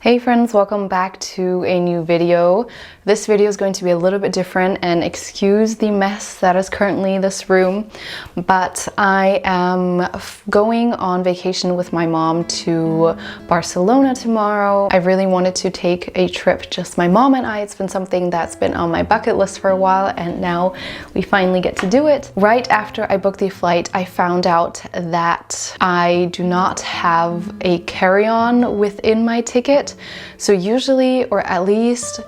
Hey friends, welcome back to a new video. This video is going to be a little bit different, and excuse the mess that is currently this room, but I am going on vacation with my mom to Barcelona tomorrow. I really wanted to take a trip, just my mom and I. It's been something that's been on my bucket list for a while, and now we finally get to do it. Right after I booked the flight, I found out that I do not have a carry-on within my ticket. So usually, or at least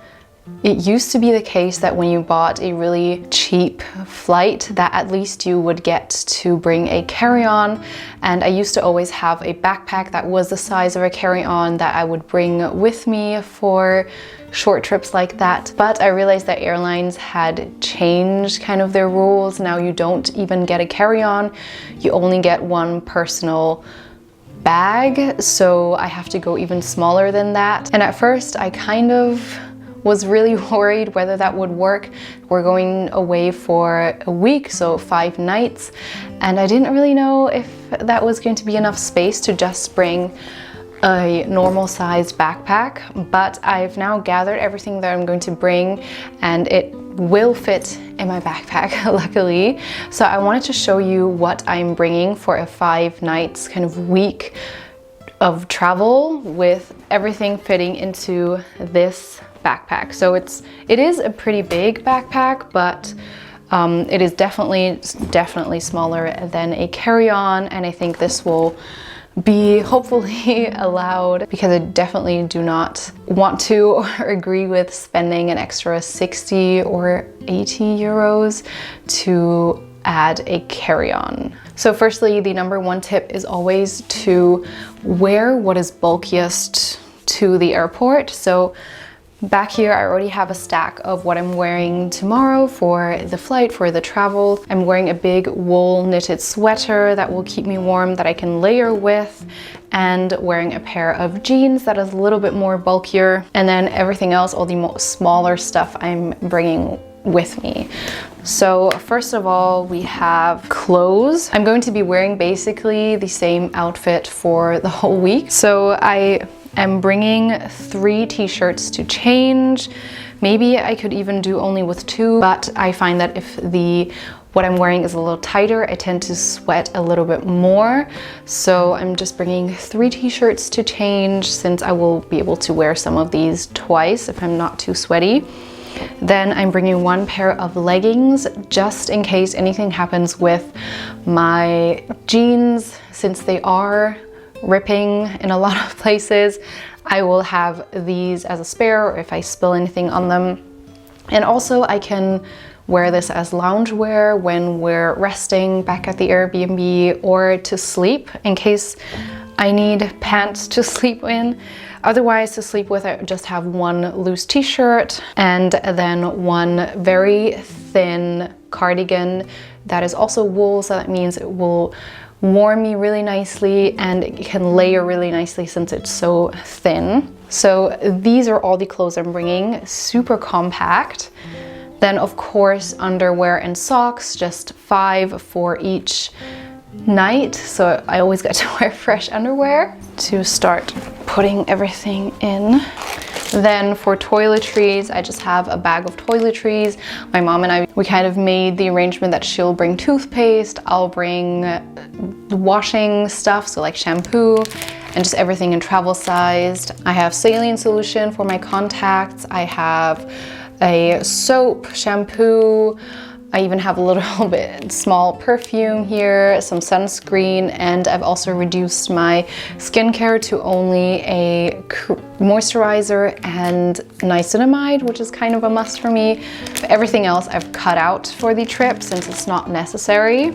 it used to be the case, that when you bought a really cheap flight, that at least you would get to bring a carry-on. And I used to always have a backpack that was the size of a carry-on that I would bring with me for short trips like that. But I realized that airlines had changed kind of their rules. Now you don't even get a carry-on, you only get one personal bag, so I have to go even smaller than that. And at first I kind of was really worried whether that would work. We're going away for a week, so 5 nights, and I didn't really know if that was going to be enough space to just bring a normal sized backpack. But I've now gathered everything that I'm going to bring, and it will fit in my backpack, luckily. So I wanted to show you what I'm bringing for a 5 nights kind of week of travel, with everything fitting into this backpack. So it is a pretty big backpack, but it is definitely smaller than a carry-on, and I think this will be hopefully allowed, because I definitely do not want to or agree with spending an extra 60 or 80 euros to add a carry-on. So firstly, the number one tip is always to wear what is bulkiest to the airport. So back here, I already have a stack of what I'm wearing tomorrow for the flight, for the travel. I'm wearing a big wool knitted sweater that will keep me warm, that I can layer with, and wearing a pair of jeans that is a little bit more bulkier. And then everything else, all the smaller stuff, I'm bringing with me. So first of all, we have clothes. I'm going to be wearing basically the same outfit for the whole week. So I'm bringing 3 t-shirts to change. Maybe I could even do only with 2, but I find that if what I'm wearing is a little tighter, I tend to sweat a little bit more. So I'm just bringing 3 t-shirts to change, since I will be able to wear some of these twice if I'm not too sweaty. Then I'm bringing 1 pair of leggings, just in case anything happens with my jeans, since they are ripping in a lot of places. I will have these as a spare, or if I spill anything on them. And also I can wear this as loungewear when we're resting back at the Airbnb, or to sleep in case I need pants to sleep in. Otherwise, to sleep with, I just have 1 loose t-shirt and then 1 very thin cardigan that is also wool, so that means it will warm me really nicely, and it can layer really nicely since it's so thin. So these are all the clothes I'm bringing, super compact. Then of course underwear and socks, just 5 for each night, so I always get to wear fresh underwear to start putting everything in. Then for toiletries, I just have a bag of toiletries. My mom and I, we kind of made the arrangement that she'll bring toothpaste, I'll bring washing stuff, so like shampoo, and just everything in travel sized. I have saline solution for my contacts, I have a soap, shampoo, I even have a little bit small perfume here, some sunscreen, and I've also reduced my skincare to only a moisturizer and niacinamide, which is kind of a must for me. But everything else I've cut out for the trip since it's not necessary.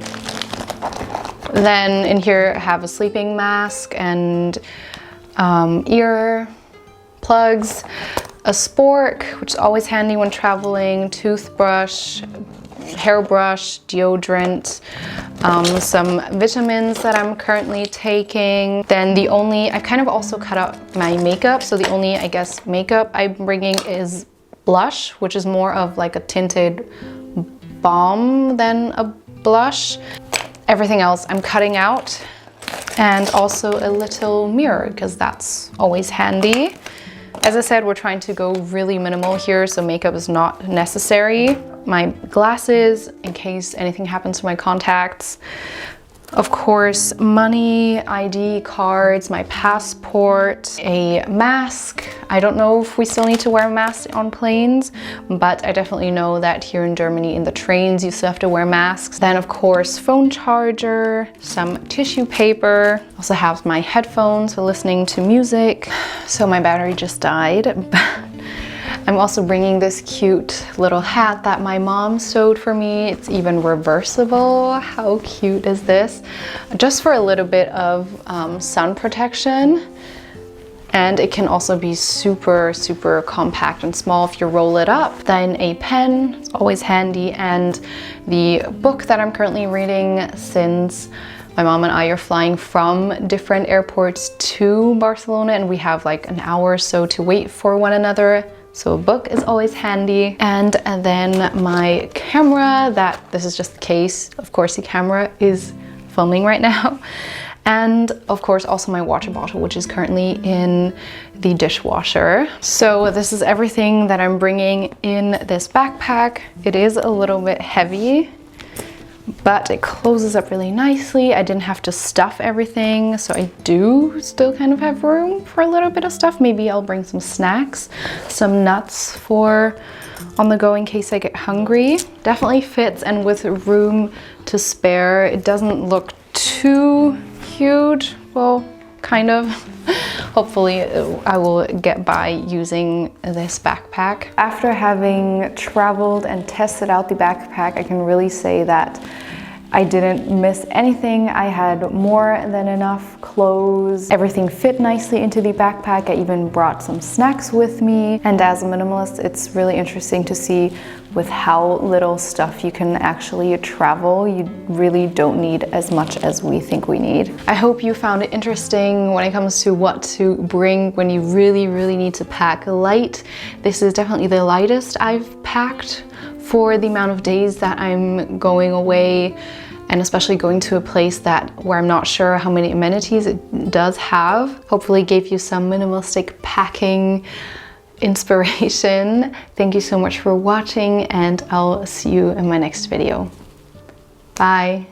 Then in here I have a sleeping mask and ear plugs, a spork, which is always handy when traveling, toothbrush, hairbrush, deodorant, some vitamins that I'm currently taking. Then I kind of also cut out my makeup, so the only, I guess, makeup I'm bringing is blush, which is more of like a tinted balm than a blush. Everything else I'm cutting out, and also a little mirror, because that's always handy. As I said, we're trying to go really minimal here, so makeup is not necessary. My glasses, in case anything happens to my contacts. Of course, money, ID cards, my passport, a mask. I don't know if we still need to wear a mask on planes, but I definitely know that here in Germany in the trains you still have to wear masks. Then of course, phone charger, some tissue paper. Also have my headphones for listening to music. So my battery just died. I'm also bringing this cute little hat that my mom sewed for me. It's even reversible. How cute is this? Just for a little bit of sun protection. And it can also be super, super compact and small if you roll it up. Then a pen, it's always handy. And the book that I'm currently reading, since my mom and I are flying from different airports to Barcelona and we have like an hour or so to wait for one another. So a book is always handy. And then my camera, this is just the case. Of course, the camera is filming right now. And of course, also my water bottle, which is currently in the dishwasher. So this is everything that I'm bringing in this backpack. It is a little bit heavy, but it closes up really nicely. I didn't have to stuff everything, so I do still kind of have room for a little bit of stuff. Maybe I'll bring some snacks, some nuts for on the go in case I get hungry. Definitely fits, and with room to spare, it doesn't look too huge. Well, kind of. Hopefully I will get by using this backpack. After having traveled and tested out the backpack, I can really say that I didn't miss anything. I had more than enough clothes. Everything fit nicely into the backpack. I even brought some snacks with me. And as a minimalist, it's really interesting to see with how little stuff you can actually travel. You really don't need as much as we think we need. I hope you found it interesting when it comes to what to bring when you really, really need to pack light. This is definitely the lightest I've packed for the amount of days that I'm going away, and especially going to a place where I'm not sure how many amenities it does have. Hopefully gave you some minimalistic packing inspiration. Thank you so much for watching, and I'll see you in my next video. Bye.